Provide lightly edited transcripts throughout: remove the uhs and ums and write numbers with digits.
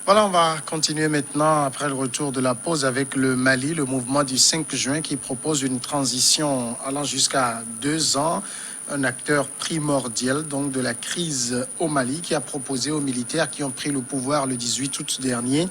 Voilà, on va continuer maintenant, après le retour de la pause, avec le Mali, le mouvement du 5 juin qui propose une transition allant jusqu'à 2 ans. Un acteur primordial donc de la crise au Mali qui a proposé aux militaires qui ont pris le pouvoir le 18 août dernier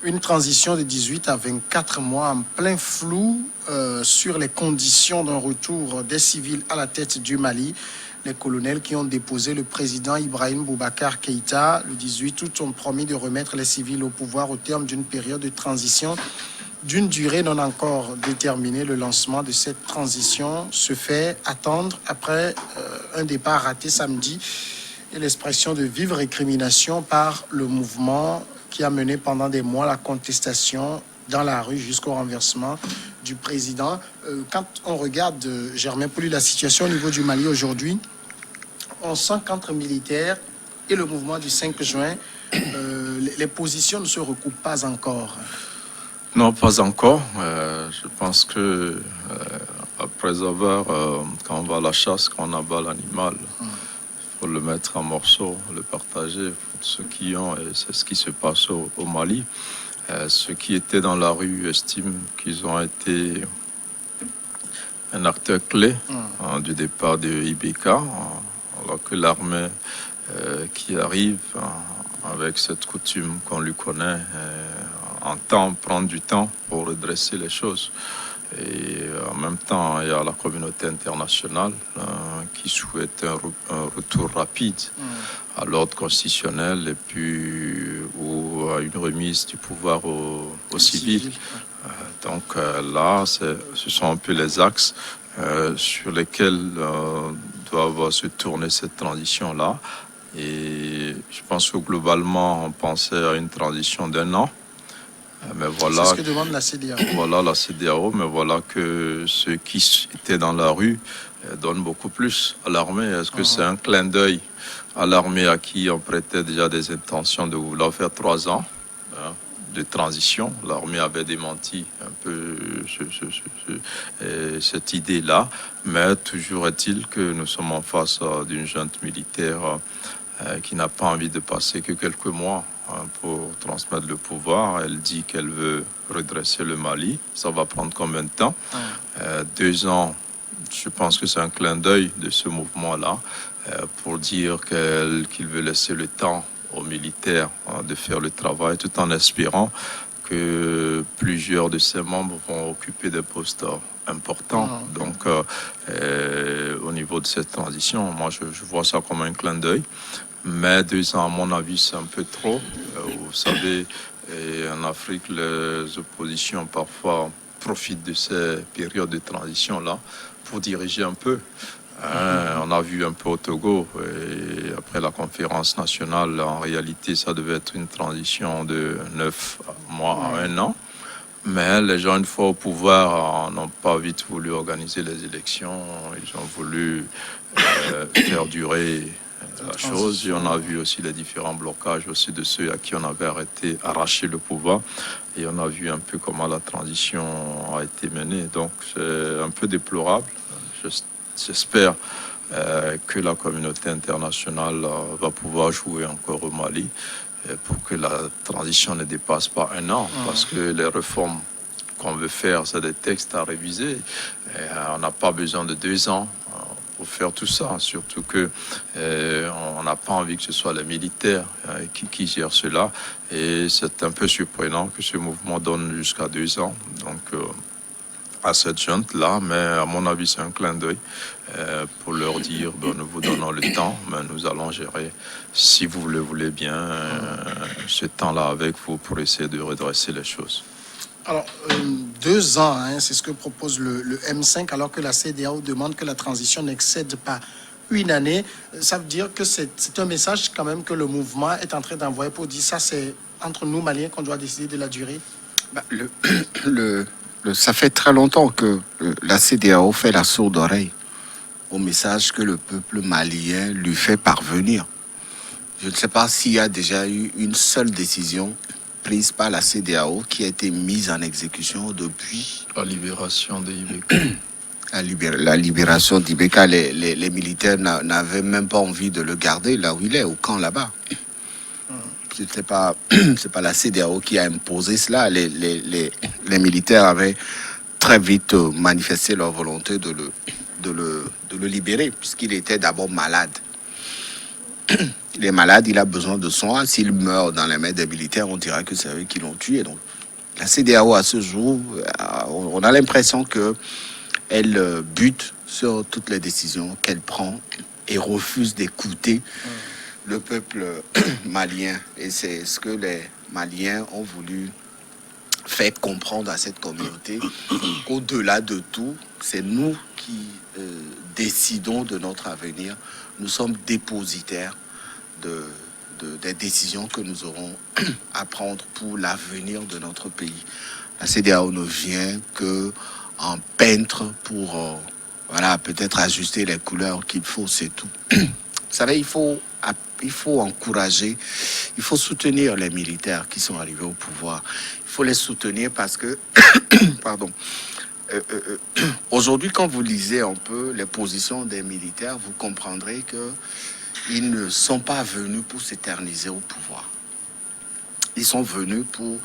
une transition de 18 à 24 mois en plein flou sur les conditions d'un retour des civils à la tête du Mali. Les colonels qui ont déposé le président Ibrahim Boubacar Keïta le 18 août ont promis de remettre les civils au pouvoir au terme d'une période de transition d'une durée non encore déterminée. Le lancement de cette transition se fait attendre après un départ raté samedi et l'expression de vive récrimination par le mouvement qui a mené pendant des mois la contestation dans la rue jusqu'au renversement du président. Quand on regarde, Germain Pouli, la situation au niveau du Mali aujourd'hui, on sent qu'entre militaires et le mouvement du 5 juin, les positions ne se recoupent pas encore. Non, pas encore. Je pense que après avoir, quand on va à la chasse, quand on abat l'animal, il faut le mettre en morceaux, le partager. Ceux qui ont, et c'est ce qui se passe au Mali. Ceux qui étaient dans la rue estiment qu'ils ont été un acteur clé du départ de IBK, alors que l'armée qui arrive avec cette coutume qu'on lui connaît entend prendre du temps pour redresser les choses. Et en même temps, il y a la communauté internationale qui souhaite un retour rapide à l'ordre constitutionnel et puis ou à une remise du pouvoir aux civils. Donc là, ce sont un peu les axes sur lesquels doivent se tourner cette transition-là. Et je pense que globalement, on pensait à une transition d'1 an. Mais voilà, c'est ce que demande la CEDEAO. Voilà la CEDEAO, mais voilà que ceux qui étaient dans la rue donnent beaucoup plus à l'armée. Est-ce que c'est un clin d'œil à l'armée à qui on prêtait déjà des intentions de vouloir faire 3 ans de transition? L'armée avait démenti un peu cette idée-là, mais toujours est-il que nous sommes en face d'une junte militaire qui n'a pas envie de passer que quelques mois pour transmettre le pouvoir. Elle dit qu'elle veut redresser le Mali. Ça va prendre combien de temps? 2 ans. Je pense que c'est un clin d'œil de ce mouvement-là pour dire qu'il veut laisser le temps aux militaires de faire le travail, tout en espérant que plusieurs de ses membres vont occuper des postes importants. Donc, au niveau de cette transition, moi, je vois ça comme un clin d'œil. Mais 2 ans, à mon avis, c'est un peu trop. Vous savez, en Afrique, les oppositions parfois profitent de ces périodes de transition-là pour diriger un peu. On a vu un peu au Togo, et après la conférence nationale, en réalité, ça devait être une transition de 9 mois à 1 an. Mais les gens, une fois au pouvoir, n'ont pas vite voulu organiser les élections. Ils ont voulu faire durer la chose. Et on a vu aussi les différents blocages aussi de ceux à qui on avait arraché le pouvoir. Et on a vu un peu comment la transition a été menée. Donc c'est un peu déplorable. J'espère que la communauté internationale va pouvoir jouer encore au Mali pour que la transition ne dépasse pas 1 an. Parce que les réformes qu'on veut faire, c'est des textes à réviser. Et on n'a pas besoin de 2 ans pour faire tout ça, surtout que on n'a pas envie que ce soit les militaires qui gèrent cela, et c'est un peu surprenant que ce mouvement donne jusqu'à 2 ans donc à cette junte-là, mais à mon avis c'est un clin d'œil pour leur dire nous vous donnons le temps, mais nous allons gérer, si vous le voulez bien, ce temps-là avec vous pour essayer de redresser les choses. Alors, 2 ans, c'est ce que propose le M5, alors que la CEDEAO demande que la transition n'excède pas 1 année. Ça veut dire que c'est un message quand même que le mouvement est en train d'envoyer pour dire ça, c'est entre nous, Maliens, qu'on doit décider de la durée. Ça fait très longtemps que la CEDEAO fait la sourde oreille au message que le peuple malien lui fait parvenir. Je ne sais pas s'il y a déjà eu une seule décision prise par la CEDEAO qui a été mise en exécution depuis la libération de IBK. La libération d'IBK, les militaires n'avaient même pas envie de le garder là où il est, au camp là-bas. c'était pas, c'est pas la CEDEAO qui a imposé cela. Les militaires avaient très vite manifesté leur volonté de le libérer, puisqu'il était d'abord malade. Il est malade, il a besoin de soins. S'il meurt dans les mains des militaires, on dira que c'est eux qui l'ont tué. Donc, la CEDEAO, à ce jour, on a l'impression qu'elle bute sur toutes les décisions qu'elle prend et refuse d'écouter le peuple malien. Et c'est ce que les Maliens ont voulu faire comprendre à cette communauté. Au-delà de tout, c'est nous qui décidons de notre avenir. Nous sommes dépositaires des décisions que nous aurons à prendre pour l'avenir de notre pays. La CEDEAO ne vient qu'en peintre pour voilà, peut-être ajuster les couleurs qu'il faut, c'est tout. Vous savez, il faut encourager, il faut soutenir les militaires qui sont arrivés au pouvoir. Il faut les soutenir parce que, pardon, aujourd'hui, quand vous lisez un peu les positions des militaires, vous comprendrez qu'ils ne sont pas venus pour s'éterniser au pouvoir. Ils sont venus pour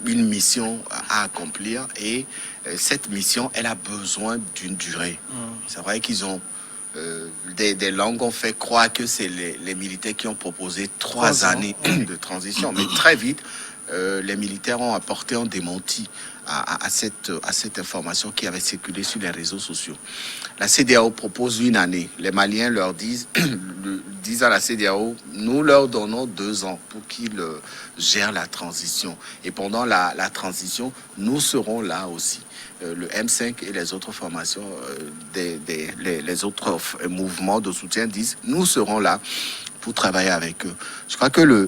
une mission à accomplir et cette mission, elle a besoin d'une durée. C'est vrai qu'ils ont des langues ont fait croire que c'est les militaires qui ont proposé 3 années de transition. Mais très vite, les militaires ont apporté un démenti à cette information qui avait circulé sur les réseaux sociaux. La CEDEAO propose 1 année. Les Maliens leur disent à la CEDEAO, nous leur donnons 2 ans pour qu'ils gèrent la transition. Et pendant la transition, nous serons là aussi. Le M5 et les autres formations, les autres mouvements de soutien disent, nous serons là pour travailler avec eux. Je crois que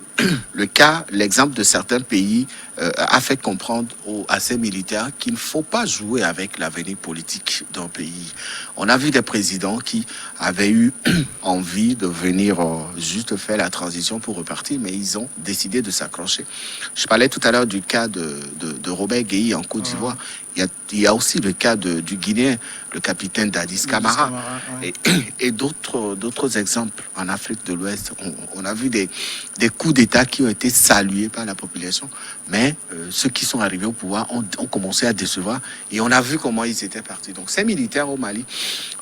l'exemple de certains pays a fait comprendre à ces militaires qu'il ne faut pas jouer avec l'avenir politique d'un pays. On a vu des présidents qui avaient eu envie de venir juste faire la transition pour repartir, mais ils ont décidé de s'accrocher. Je parlais tout à l'heure du cas de Robert Guéhi en Côte d'Ivoire. Il y a aussi le cas du Guinéen, le capitaine Dadis Camara, et d'autres exemples en Afrique de l'Ouest. On a vu des coups d'État qui ont été salués par la population, mais ceux qui sont arrivés au pouvoir ont commencé à décevoir et on a vu comment ils étaient partis. Donc ces militaires au Mali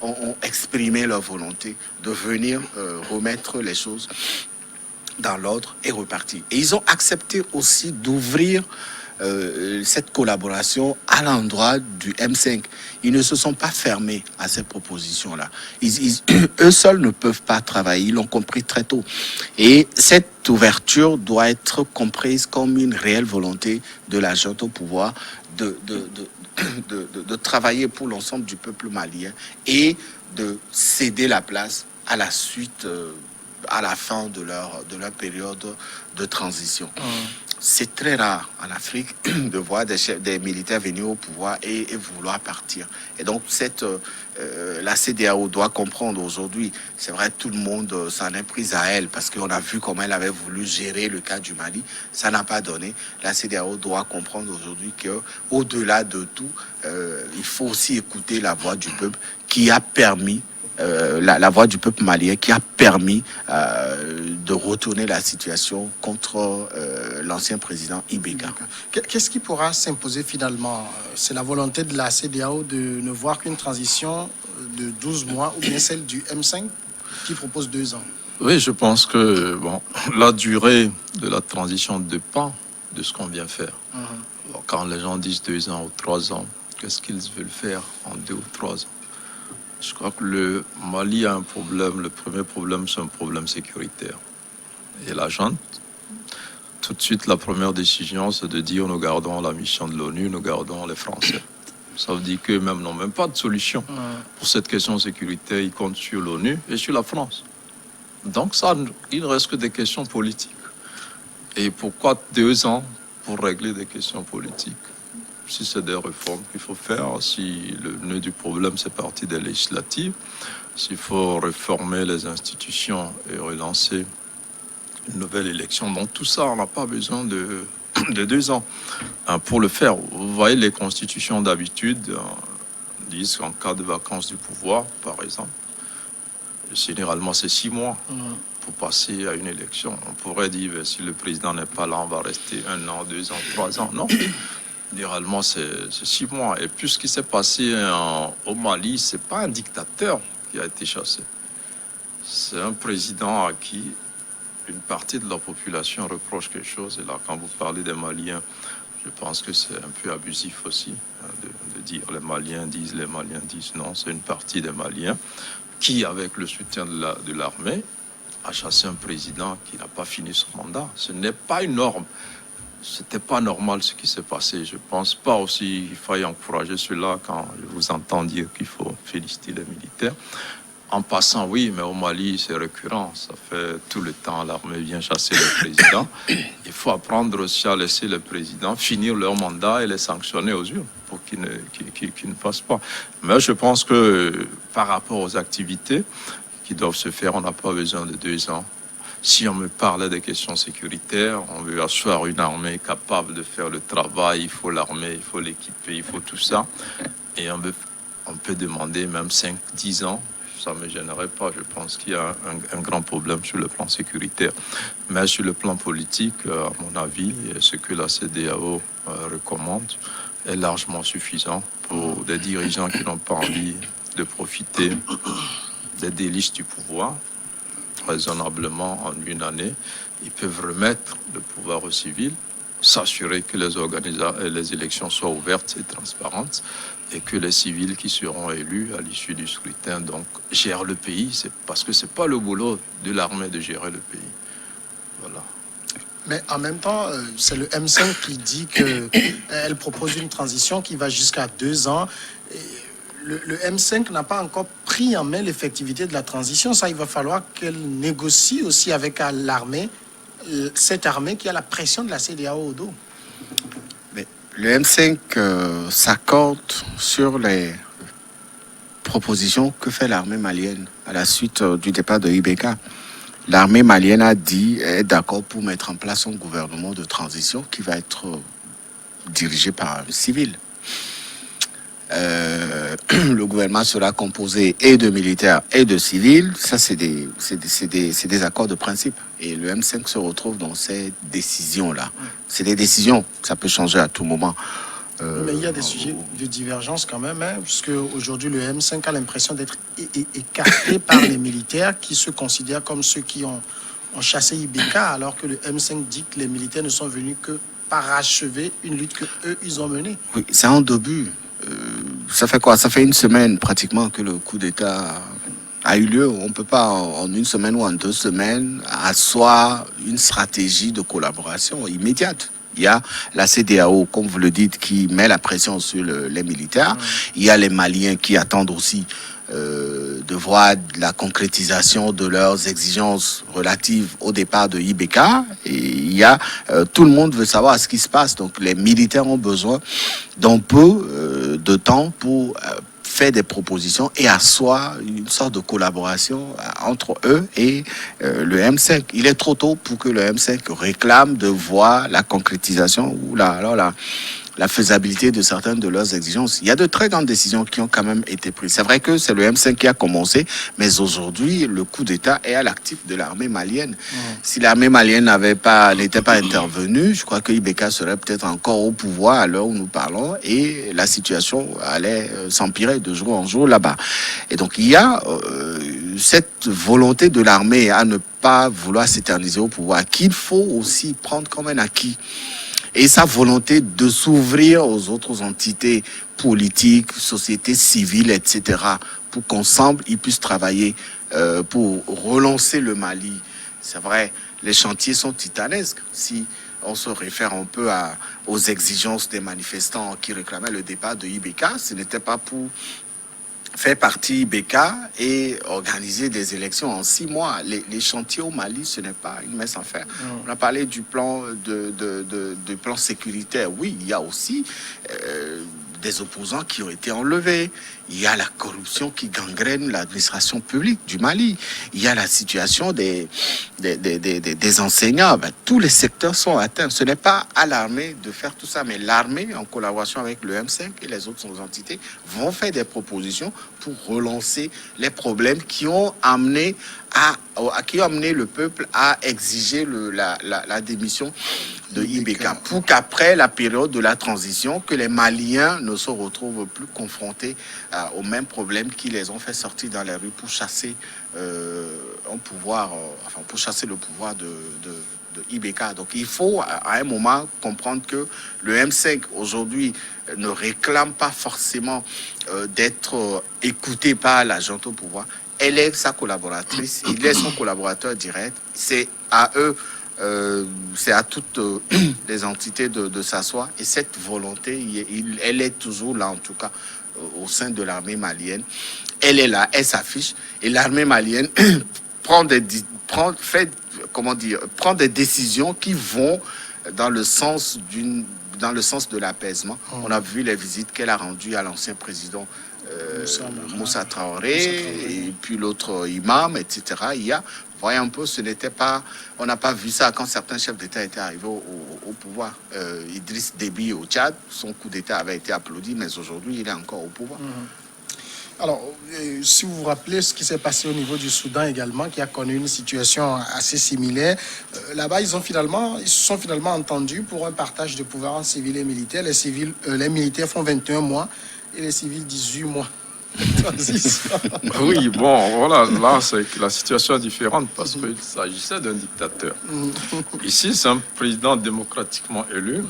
ont exprimé leur volonté de venir remettre les choses dans l'ordre et repartir. Et ils ont accepté aussi d'ouvrir cette collaboration à l'endroit du M5. Ils ne se sont pas fermés à ces propositions-là. Eux seuls ne peuvent pas travailler. Ils l'ont compris très tôt. Et cette ouverture doit être comprise comme une réelle volonté de la junte au pouvoir de travailler pour l'ensemble du peuple malien et de céder la place à la suite, à la fin de leur période de transition. C'est très rare en Afrique de voir des militaires venir au pouvoir et vouloir partir. Et donc, la CEDEAO doit comprendre aujourd'hui, c'est vrai, tout le monde s'en est pris à elle parce qu'on a vu comment elle avait voulu gérer le cas du Mali. Ça n'a pas donné. La CEDEAO doit comprendre aujourd'hui qu'au-delà de tout, il faut aussi écouter la voix du peuple qui a permis la voix du peuple malien qui a permis de retourner la situation contre l'ancien président Ibeka. Qu'est-ce qui pourra s'imposer finalement? C'est la volonté de la CEDEAO de ne voir qu'une transition de 12 mois ou bien celle du M5 qui propose 2 ans? Oui, je pense que la durée de la transition dépend de ce qu'on vient faire. Alors, quand les gens disent 2 ans ou 3 ans, qu'est-ce qu'ils veulent faire en 2 ou 3 ans? Je crois que le Mali a un problème. Le premier problème, c'est un problème sécuritaire. Et la junte, tout de suite, la première décision, c'est de dire nous gardons la mission de l'ONU, nous gardons les Français. Ça veut dire qu'eux-mêmes n'ont même pas de solution. Pour cette question sécuritaire, ils comptent sur l'ONU et sur la France. Donc ça, il ne reste que des questions politiques. Et pourquoi 2 ans pour régler des questions politiques? Si c'est des réformes qu'il faut faire, si le nœud du problème, c'est parti des législatives, s'il faut réformer les institutions et relancer une nouvelle élection. Donc tout ça, on n'a pas besoin de 2 ans pour le faire. Vous voyez, les constitutions d'habitude disent qu'en cas de vacances du pouvoir, par exemple, généralement c'est 6 mois pour passer à une élection. On pourrait dire, si le président n'est pas là, on va rester 1 an, 2 ans, 3 ans. Non, généralement, c'est 6 mois. Et puis, ce qui s'est passé au Mali, c'est pas un dictateur qui a été chassé. C'est un président à qui une partie de la population reproche quelque chose. Et là, quand vous parlez des Maliens, je pense que c'est un peu abusif aussi de dire les Maliens disent non. C'est une partie des Maliens qui, avec le soutien de l'armée, a chassé un président qui n'a pas fini son mandat. Ce n'est pas une norme. C'était pas normal ce qui s'est passé. Je pense pas aussi qu'il faille encourager cela quand je vous entends dire qu'il faut féliciter les militaires. En passant, oui, mais au Mali, c'est récurrent. Ça fait tout le temps, l'armée vient chasser le président. Il faut apprendre aussi à laisser le président finir leur mandat et les sanctionner aux urnes pour qu'ils ne fassent pas. Mais je pense que par rapport aux activités qui doivent se faire, on n'a pas besoin de 2 ans. Si on me parlait des questions sécuritaires, on veut asseoir une armée capable de faire le travail, il faut l'armée, il faut l'équiper, il faut tout ça. Et on peut demander même 5-10 ans. Ça ne me gênerait pas. Je pense qu'il y a un grand problème sur le plan sécuritaire. Mais sur le plan politique, à mon avis, ce que la CEDEAO recommande est largement suffisant pour des dirigeants qui n'ont pas envie de profiter des délices du pouvoir. Raisonnablement, en une année, ils peuvent remettre le pouvoir aux civils, s'assurer que les élections soient ouvertes et transparentes, et que les civils qui seront élus à l'issue du scrutin donc gèrent le pays. C'est parce que c'est pas le boulot de l'armée de gérer le pays. Voilà. Mais en même temps, c'est le M5 qui dit qu'elle propose une transition qui va jusqu'à 2 ans. Et le M5 n'a pas encore pris en main l'effectivité de la transition. Ça, il va falloir qu'elle négocie aussi avec l'armée, cette armée qui a la pression de la CEDEAO au dos. Le M5 s'accorde sur les propositions que fait l'armée malienne à la suite du départ de IBK. L'armée malienne a dit est d'accord pour mettre en place un gouvernement de transition qui va être dirigé par un civil. Le gouvernement sera composé et de militaires et de civils. Ça, c'est des accords de principe. Et le M5 se retrouve dans ces décisions-là. C'est des décisions, ça peut changer à tout moment. Mais il y a des sujets de divergence quand même, hein, puisque aujourd'hui le M5 a l'impression d'être écarté par les militaires qui se considèrent comme ceux qui ont chassé IBK, alors que le M5 dit que les militaires ne sont venus que parachever une lutte que eux ils ont menée. Oui, c'est en début. Ça fait quoi? Ça fait une semaine pratiquement que le coup d'État a eu lieu. On ne peut pas en une semaine ou en 2 semaines asseoir une stratégie de collaboration immédiate. Il y a la CEDEAO, comme vous le dites, qui met la pression sur les militaires. Il y a les Maliens qui attendent aussi de voir la concrétisation de leurs exigences relatives au départ de IBK. Et il y a tout le monde veut savoir ce qui se passe. Donc les militaires ont besoin d'un peu de temps pour faire des propositions et asseoir une sorte de collaboration entre eux et le M5. Il est trop tôt pour que le M5 réclame de voir la concrétisation ou la faisabilité de certaines de leurs exigences. Il y a de très grandes décisions qui ont quand même été prises. C'est vrai que c'est le M5 qui a commencé, mais aujourd'hui, le coup d'État est à l'actif de l'armée malienne. Si l'armée malienne n'était pas intervenue, je crois que IBK serait peut-être encore au pouvoir à l'heure où nous parlons et la situation allait s'empirer de jour en jour là-bas. Et donc, il y a cette volonté de l'armée à ne pas vouloir s'éterniser au pouvoir, qu'il faut aussi prendre comme un acquis. Et sa volonté de s'ouvrir aux autres entités politiques, sociétés civiles, etc., pour qu'ensemble, ils puissent travailler pour relancer le Mali. C'est vrai, les chantiers sont titanesques. Si on se réfère un peu aux exigences des manifestants qui réclamaient le départ de IBK, ce n'était pas pour faire partie IBK et organiser des élections en 6 mois. Les chantiers au Mali, ce n'est pas une messe à faire. On a parlé du plan, du plan sécuritaire. Oui, il y a aussi des opposants qui ont été enlevés. Il y a la corruption qui gangrène l'administration publique du Mali. Il y a la situation des enseignants. Ben, tous les secteurs sont atteints. Ce n'est pas à l'armée de faire tout ça, mais l'armée, en collaboration avec le M5 et les autres entités, vont faire des propositions pour relancer les problèmes qui ont amené le peuple à exiger la démission de Ibeka, pour qu'après la période de la transition, que les Maliens ne se retrouvent plus confrontés aux mêmes problèmes qui les ont fait sortir dans les rues pour chasser pour chasser le pouvoir de Ibeka. Donc il faut à un moment comprendre que le M5 aujourd'hui ne réclame pas forcément d'être écouté par la junte au pouvoir. Elle est sa collaboratrice, il est son collaborateur direct. C'est à eux, c'est à toutes les entités de s'asseoir. Et cette volonté, elle est toujours là, en tout cas, au sein de l'armée malienne. Elle est là, elle s'affiche. Et l'armée malienne prend des décisions qui vont dans le sens de l'apaisement. On a vu les visites qu'elle a rendues à l'ancien président Moussa Traoré, et puis l'autre imam, etc. Voyez un peu, on n'a pas vu ça quand certains chefs d'État étaient arrivés au pouvoir. Idriss Déby au Tchad, son coup d'État avait été applaudi, mais aujourd'hui, il est encore au pouvoir. Alors, si vous vous rappelez ce qui s'est passé au niveau du Soudan également, qui a connu une situation assez similaire, là-bas, ils se sont finalement entendus pour un partage de pouvoir en civil et militaire. Les militaires font 21 mois et les civils 18 mois. Oui, bon, voilà, là, c'est que la situation est différente parce qu'il s'agissait d'un dictateur. Ici, c'est un président démocratiquement élu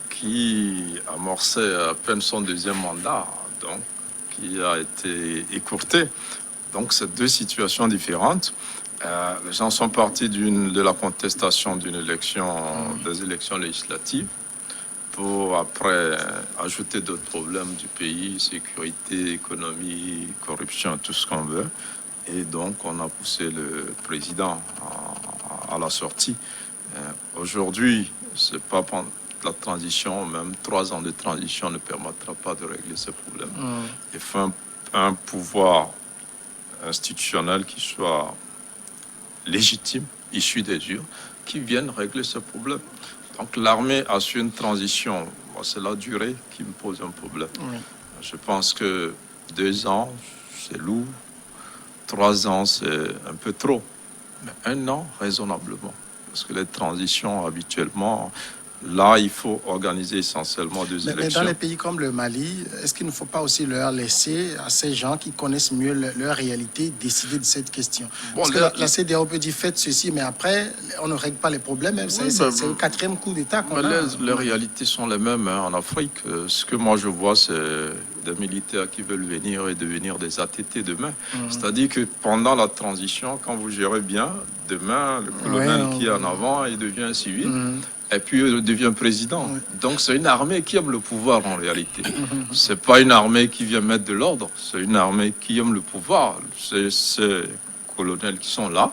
qui amorçait à peine son deuxième mandat, donc qui a été écourté. Donc, c'est deux situations différentes. Les gens sont partis de la contestation des élections législatives, pour après ajouter d'autres problèmes du pays, sécurité, économie, corruption, tout ce qu'on veut. Et donc, on a poussé le président à la sortie. Aujourd'hui, c'est pas pendant la transition, même 3 ans de transition ne permettra pas de régler ces problèmes. Il faut un pouvoir institutionnel qui soit légitime, issu des urnes, qui vienne régler ce problème. Donc l'armée a su une transition. C'est la durée qui me pose un problème. Oui. Je pense que 2 ans, c'est lourd. 3 ans, c'est un peu trop. Mais 1 an, raisonnablement. Parce que les transitions, habituellement, là, il faut organiser essentiellement 2 élections. Mais dans les pays comme le Mali, est-ce qu'il ne faut pas aussi leur laisser à ces gens qui connaissent mieux leur réalité décider de cette question? Parce que la CEDEAO peut dire faites ceci, mais après, on ne règle pas les problèmes. C'est le 4e coup d'État qu'on a. Les réalités sont les mêmes en Afrique. Ce que moi je vois, c'est des militaires qui veulent venir et devenir des ATT demain. C'est-à-dire que pendant la transition, quand vous gérez bien, demain, le colonel qui est en avant, il devient civil. Et puis il devient président. Donc c'est une armée qui aime le pouvoir en réalité. C'est pas une armée qui vient mettre de l'ordre, c'est une armée qui aime le pouvoir. C'est ces colonels qui sont là,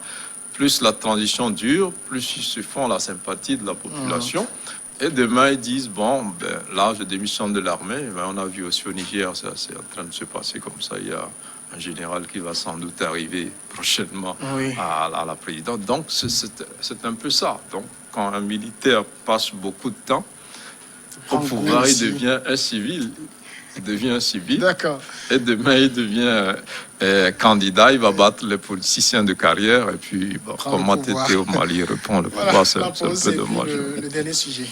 plus la transition dure, plus ils se font la sympathie de la population. Et demain ils disent, là je démissionne de l'armée. On a vu aussi au Niger, c'est en train de se passer comme ça. Il y a un général qui va sans doute arriver prochainement à la présidence. Donc c'est un peu ça. Donc quand un militaire passe beaucoup de temps au pouvoir, il devient un civil. D'accord. Et demain, il devient candidat. Il va battre les politiciens de carrière. Et puis, comment t'étais au Mali, répond le pouvoir. C'est un peu dommage. Le dernier sujet.